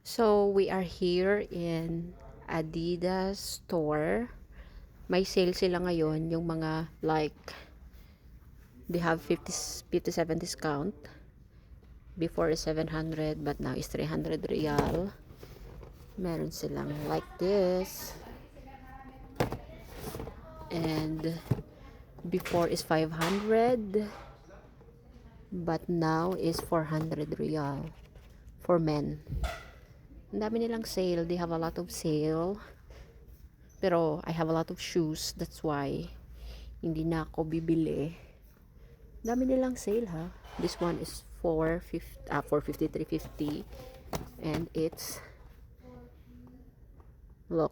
So, we are here in Adidas store. May sale sila ngayon, yung mga like, they have 57 discount. Before is 700, but now is 300 real. Meron silang like this. And before is 500, but now is 400 real for men. Ang dami nilang sale. They have a lot of sale. Pero I have a lot of shoes. That's why hindi na ako bibili. Dami nilang sale ha. This one is 450, 350. And it's, look,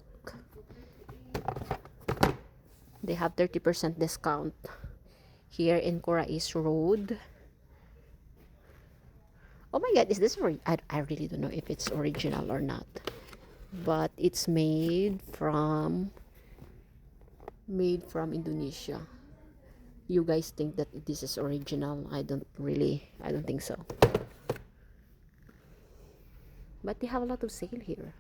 they have 30% discount here in Corais Road. Oh my god, is this I really don't know if it's original or not. But it's made from Indonesia. You guys think that this is original? I don't think so. But they have a lot of sale here.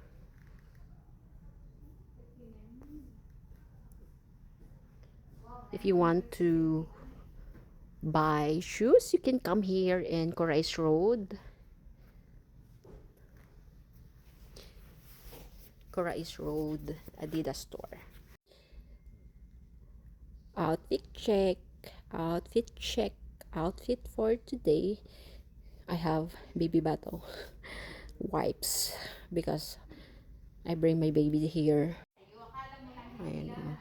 If you want to buy shoes, you can come here in Corais Road. Corais Road, Adidas store. Outfit check. Outfit for today. I have baby bottle wipes because I bring my baby here. Ayan.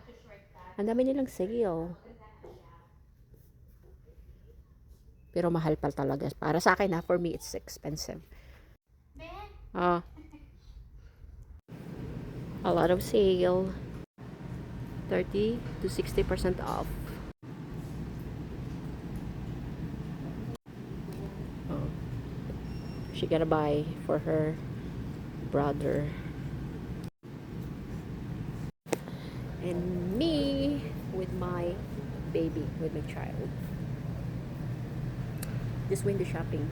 Ang dami nilang sale. Pero mahal pa talaga. Para sa akin for me it's expensive. A lot of sale. 30 to 60% off. She gotta buy for her brother. And me with my baby, with my child. Just window shopping.